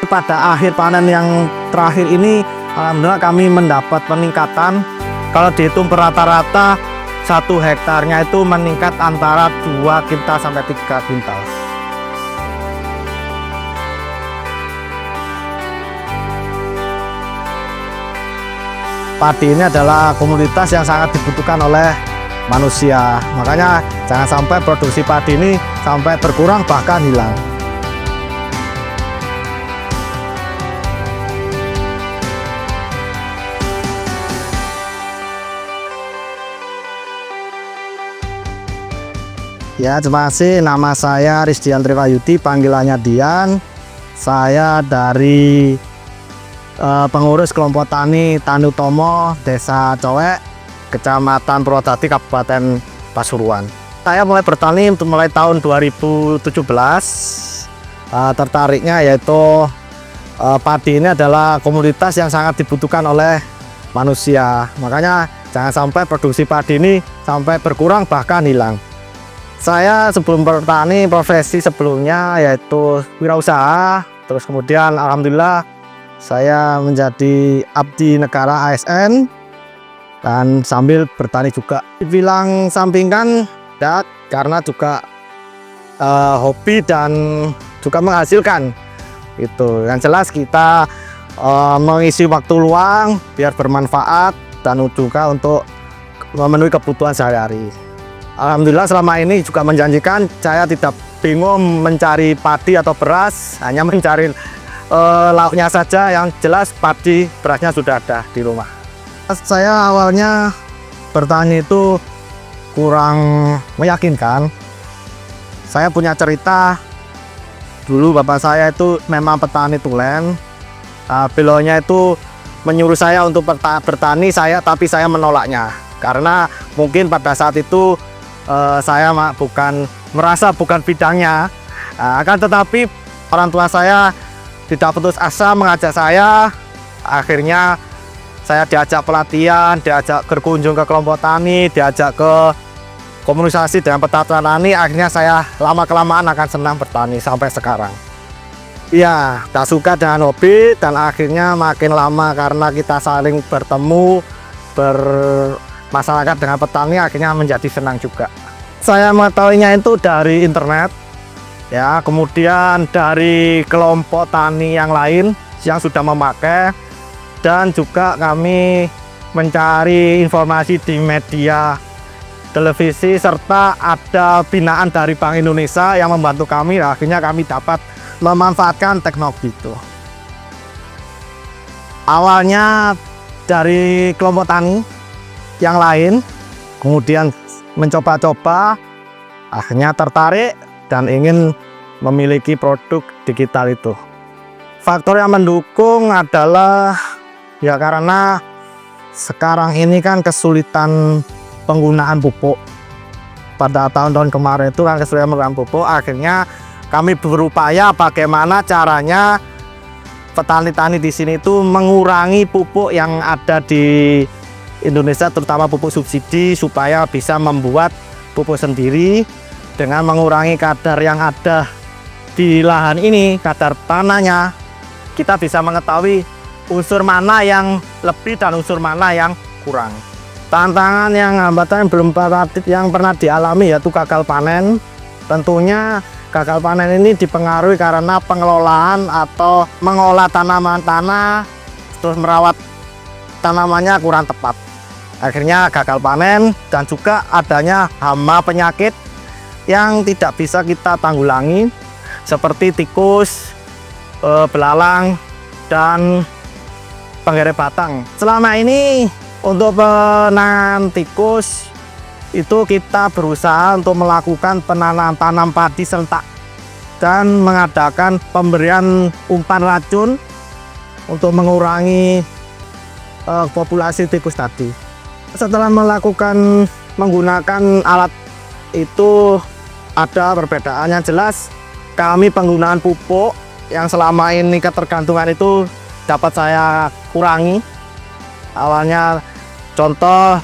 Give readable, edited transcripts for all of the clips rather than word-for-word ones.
Pada akhir panen yang terakhir ini, alhamdulillah kami mendapat peningkatan. Kalau dihitung rata-rata 1 hektarnya itu meningkat antara 2 kintal sampai 3 kintal. Padi ini adalah komoditas yang sangat dibutuhkan oleh manusia. Makanya jangan sampai produksi padi ini sampai berkurang bahkan hilang. Ya, terima kasih. Nama saya Rizdian Triwayudi, panggilannya Dian. Saya dari pengurus kelompok tani Tani Utomo, Desa Cowek, Kecamatan Purwodadi, Kabupaten Pasuruan. Saya mulai bertani mulai tahun 2017. Tertariknya yaitu padi ini adalah komoditas yang sangat dibutuhkan oleh manusia. Makanya jangan sampai produksi padi ini sampai berkurang bahkan hilang. Saya sebelum bertani, profesi sebelumnya yaitu wirausaha, terus kemudian alhamdulillah saya menjadi abdi negara ASN dan sambil bertani juga. Dibilang sampingan dan karena juga hobi dan juga menghasilkan. Itu yang jelas kita mengisi waktu luang biar bermanfaat dan juga untuk memenuhi kebutuhan sehari-hari. Alhamdulillah selama ini juga menjanjikan. Saya tidak bingung mencari padi atau beras, hanya mencari lauknya saja. Yang jelas padi, berasnya sudah ada di rumah. Saya awalnya bertani itu kurang meyakinkan. Saya punya cerita, dulu bapak saya itu memang petani tulen. Beliaunya itu menyuruh saya untuk bertani, tapi saya menolaknya. Karena mungkin pada saat itu saya merasa bukan bidangnya. Akan tetapi orang tua saya tidak putus asa mengajak saya. Akhirnya saya diajak pelatihan, diajak berkunjung ke kelompok tani, diajak ke komunikasi dengan petani tani. Akhirnya saya lama-kelamaan akan senang bertani sampai sekarang. Iya, tak suka dengan hobi dan akhirnya makin lama karena kita saling bertemu, masyarakat dengan petani, akhirnya menjadi senang juga. Saya mengetahuinya itu dari internet, ya, kemudian dari kelompok tani yang lain yang sudah memakai, dan juga kami mencari informasi di media televisi serta ada binaan dari Bank Indonesia yang membantu kami. Akhirnya kami dapat memanfaatkan teknologi itu. Awalnya dari kelompok tani yang lain, kemudian mencoba-coba, akhirnya tertarik dan ingin memiliki produk digital itu. Faktor yang mendukung adalah ya karena sekarang ini kan kesulitan penggunaan pupuk. Pada tahun-tahun kemarin itu kan kesulitan penggunaan pupuk, akhirnya kami berupaya bagaimana caranya petani-tani di sini itu mengurangi pupuk yang ada di Indonesia, terutama pupuk subsidi, supaya bisa membuat pupuk sendiri dengan mengurangi kadar yang ada di lahan ini, kadar tanahnya. Kita bisa mengetahui unsur mana yang lebih dan unsur mana yang kurang. Tantangan yang hambatan yang pernah dialami yaitu gagal panen. Tentunya gagal panen ini dipengaruhi karena pengelolaan atau mengolah tanaman tanah terus merawat tanamannya kurang tepat. Akhirnya gagal panen dan juga adanya hama penyakit yang tidak bisa kita tanggulangi seperti tikus, belalang, dan penggeret batang. Selama ini untuk penanganan tikus itu kita berusaha untuk melakukan penanaman tanam padi serentak dan mengadakan pemberian umpan racun untuk mengurangi populasi tikus tadi. Setelah menggunakan alat itu ada perbedaan yang jelas. Kami penggunaan pupuk yang selama ini ketergantungan itu dapat saya kurangi. Awalnya contoh,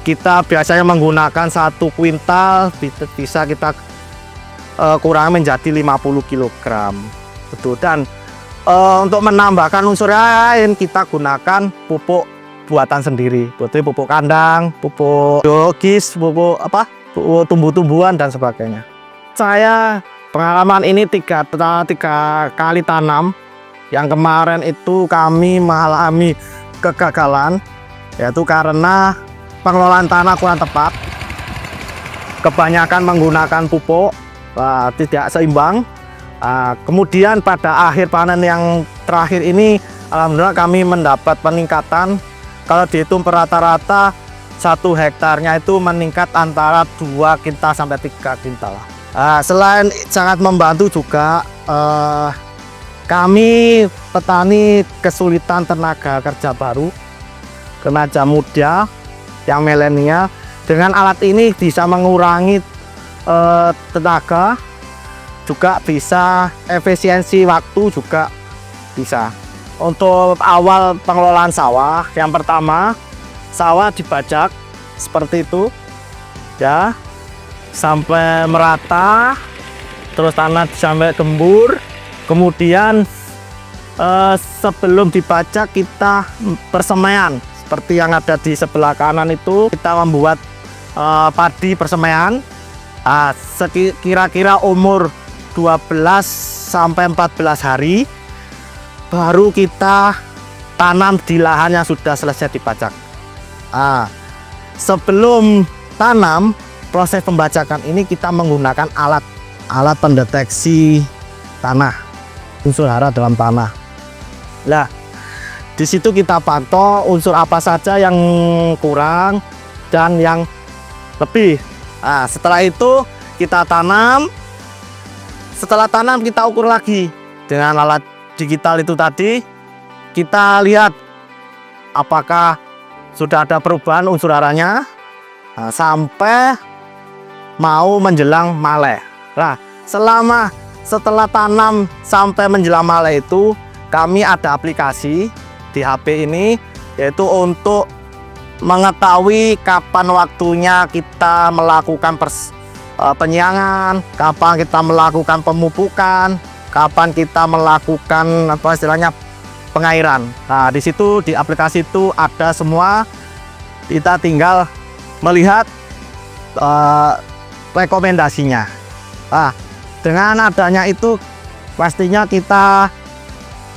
kita biasanya menggunakan 1 kuintal bisa kita kurangi menjadi 50 kg. Betul. Dan Untuk menambahkan unsur lain kita gunakan pupuk buatan sendiri, seperti pupuk kandang, pupuk biologis, pupuk tumbuh-tumbuhan dan sebagainya. Saya pengalaman ini tiga kali tanam. Yang kemarin itu kami mengalami kegagalan, yaitu karena pengelolaan tanah kurang tepat, kebanyakan menggunakan pupuk, tidak seimbang. Kemudian pada akhir panen yang terakhir ini, alhamdulillah kami mendapat peningkatan. Kalau dihitung per rata-rata 1 hektarnya itu meningkat antara 2 kintal sampai 3 kintal. Selain sangat membantu juga, kami petani kesulitan tenaga kerja baru, remaja muda yang milenial. Dengan alat ini bisa mengurangi tenaga, juga bisa efisiensi waktu juga bisa. Untuk awal pengelolaan sawah, yang pertama sawah dibajak seperti itu ya, sampai merata, terus tanah sampai gembur. Kemudian sebelum dibajak kita persemaian seperti yang ada di sebelah kanan itu, kita membuat padi persemaian. Kira-kira umur 12 sampai 14 hari baru kita tanam di lahan yang sudah selesai dibajak. Sebelum tanam, proses pembajakan ini kita menggunakan alat pendeteksi tanah, unsur hara dalam tanah. Nah, di situ kita pantau unsur apa saja yang kurang dan yang lebih. Setelah itu kita tanam. Setelah tanam kita ukur lagi dengan alat digital itu tadi. Kita lihat apakah sudah ada perubahan unsur haranya sampai mau menjelang maleh. Nah, setelah tanam sampai menjelang maleh itu, kami ada aplikasi di HP ini, yaitu untuk mengetahui kapan waktunya kita melakukan penyiangan, kapan kita melakukan pemupukan, kapan kita melakukan pengairan. Nah, di situ di aplikasi itu ada semua. Kita tinggal melihat rekomendasinya. Dengan adanya itu pastinya kita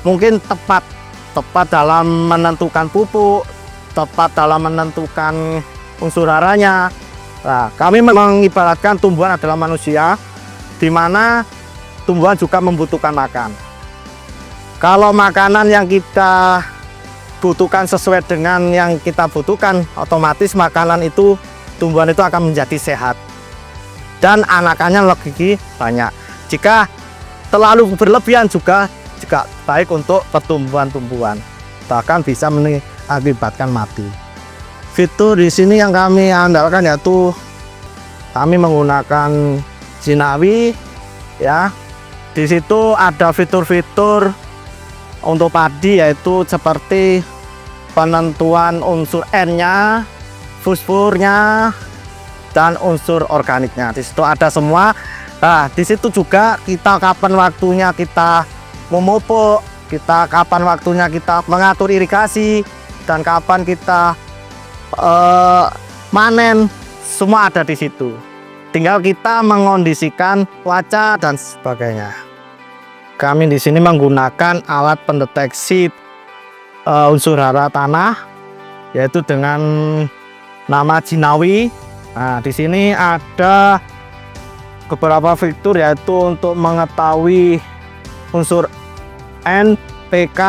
mungkin tepat dalam menentukan pupuk, tepat dalam menentukan unsur haranya. Kami mengibaratkan tumbuhan adalah manusia, di mana tumbuhan juga membutuhkan makan. Kalau makanan yang kita butuhkan sesuai dengan yang kita butuhkan, otomatis makanan itu, tumbuhan itu akan menjadi sehat dan anakannya lebih banyak. Jika terlalu berlebihan juga baik untuk pertumbuhan-tumbuhan, bahkan bisa mengakibatkan mati. Fitur di sini yang kami andalkan yaitu kami menggunakan Jinawi ya. Di situ ada fitur-fitur untuk padi, yaitu seperti penentuan unsur N-nya, fosfornya, dan unsur organiknya. Di situ ada semua. Di situ juga kita kapan waktunya kita memupuk, kapan waktunya kita mengatur irigasi, dan kapan kita manen, semua ada di situ. Tinggal kita mengondisikan cuaca dan sebagainya. Kami di sini menggunakan alat pendeteksi unsur hara tanah, yaitu dengan nama Jinawi. Di sini ada beberapa fitur, yaitu untuk mengetahui unsur N, PK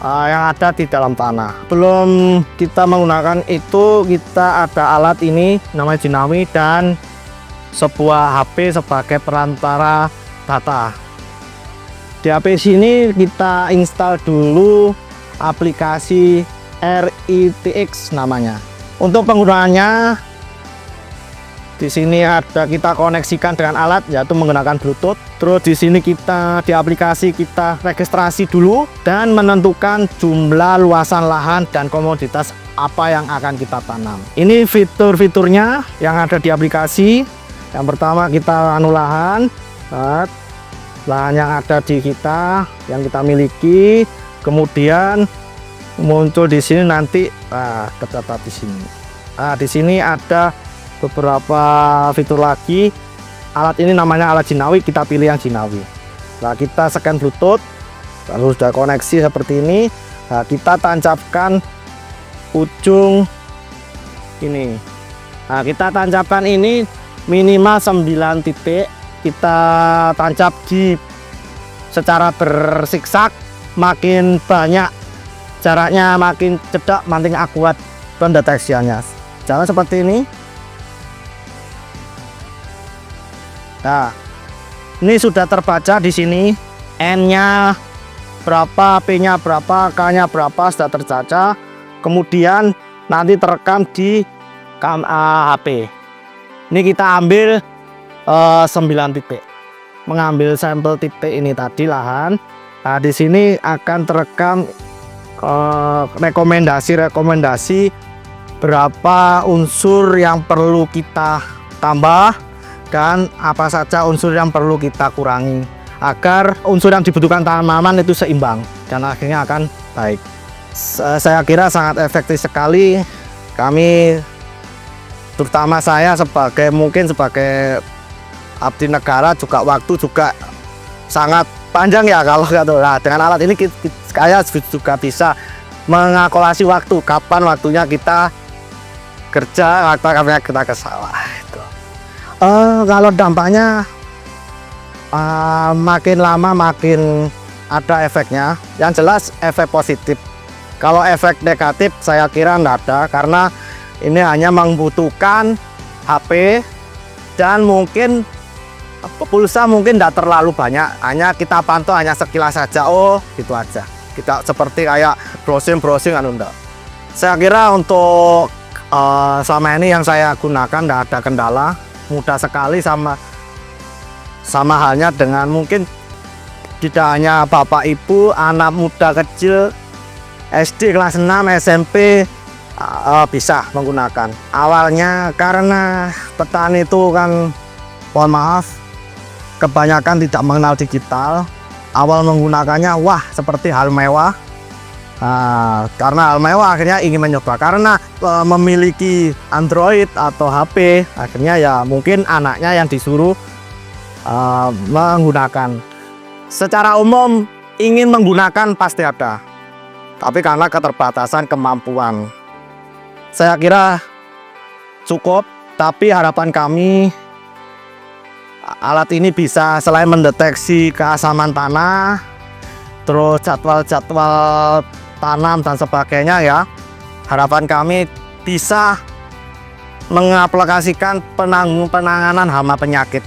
yang ada di dalam tanah. Belum kita menggunakan itu, kita ada alat ini namanya Jinawi dan sebuah HP sebagai perantara data. Di HP sini kita install dulu aplikasi RITX namanya. Untuk penggunaannya, di sini ada kita koneksikan dengan alat, yaitu menggunakan Bluetooth. Terus di sini di aplikasi kita registrasi dulu dan menentukan jumlah luasan lahan dan komoditas apa yang akan kita tanam. Ini fitur-fiturnya yang ada di aplikasi. Yang pertama kita anu lahan. lahan yang ada di kita, yang kita miliki. Kemudian muncul di sini nanti, tercatat di sini. Di sini ada beberapa fitur lagi. Alat ini namanya alat jinawi, kita pilih yang jinawi. Nah, kita scan Bluetooth, lalu sudah koneksi seperti ini. Nah, kita tancapkan ujung ini. Nah, kita tancapkan ini minimal 9 titik. Kita tancap di secara bersiksak, makin banyak jaraknya makin cedak, makin akurat pendeteksiannya. Jangan seperti ini. Nah, ini sudah terbaca di sini, N-nya berapa, P-nya berapa, K-nya berapa, sudah tercaca. Kemudian nanti terekam di HP. Ini kita ambil 9 titik. Mengambil sampel titik ini tadi lahan. Nah, di sini akan terekam rekomendasi berapa unsur yang perlu kita tambah dan apa saja unsur yang perlu kita kurangi agar unsur yang dibutuhkan tanaman itu seimbang dan akhirnya akan baik. Saya kira sangat efektif sekali. Kami, terutama saya sebagai abdi negara, juga waktu juga sangat panjang ya kalau nah, dengan alat ini saya juga bisa mengakolasi waktu, kapan waktunya kita kerja, kapan kita ke sawah. Kalau dampaknya makin lama makin ada efeknya. Yang jelas efek positif. Kalau efek negatif saya kira enggak ada, karena ini hanya membutuhkan HP dan mungkin pulsa mungkin tidak terlalu banyak, hanya kita pantau hanya sekilas saja, gitu aja. Kita seperti kayak browsing enggak. Saya kira untuk selama ini yang saya gunakan tidak ada kendala, mudah sekali, sama halnya dengan mungkin tidak hanya bapak ibu, anak muda kecil SD kelas 6 SMP bisa menggunakan. Awalnya karena petani itu kan, mohon maaf, kebanyakan tidak mengenal digital. Awal menggunakannya wah seperti hal mewah. Karena hal mewah akhirnya ingin mencoba, karena memiliki Android atau HP, akhirnya ya mungkin anaknya yang disuruh menggunakan. Secara umum ingin menggunakan pasti ada, tapi karena keterbatasan kemampuan, saya kira cukup. Tapi harapan kami, alat ini bisa selain mendeteksi keasaman tanah, terus jadwal-jadwal tanam dan sebagainya ya, harapan kami bisa mengaplikasikan penanganan hama penyakit.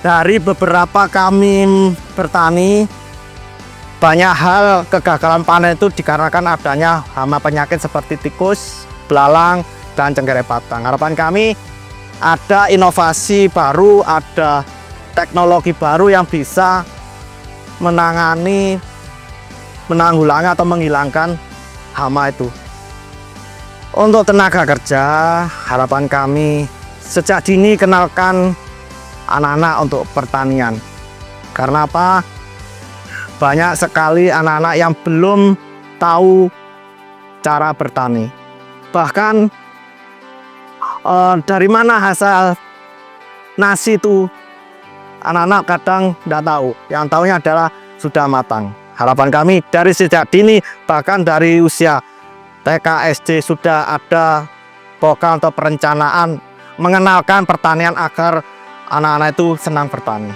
Dari beberapa kami bertani, banyak hal kegagalan panen itu dikarenakan adanya hama penyakit seperti tikus, belalang, dan cengkeh batang. Harapan kami ada inovasi baru, ada teknologi baru yang bisa menanggulangi atau menghilangkan hama itu. Untuk tenaga kerja, harapan kami sejak dini kenalkan anak-anak untuk pertanian. Karena apa? Banyak sekali anak-anak yang belum tahu cara bertani. Bahkan dari mana hasil nasi itu, anak-anak kadang tidak tahu. Yang tahunya adalah sudah matang. Harapan kami dari sejak dini, bahkan dari usia TK SD sudah ada program atau perencanaan mengenalkan pertanian agar anak-anak itu senang bertani.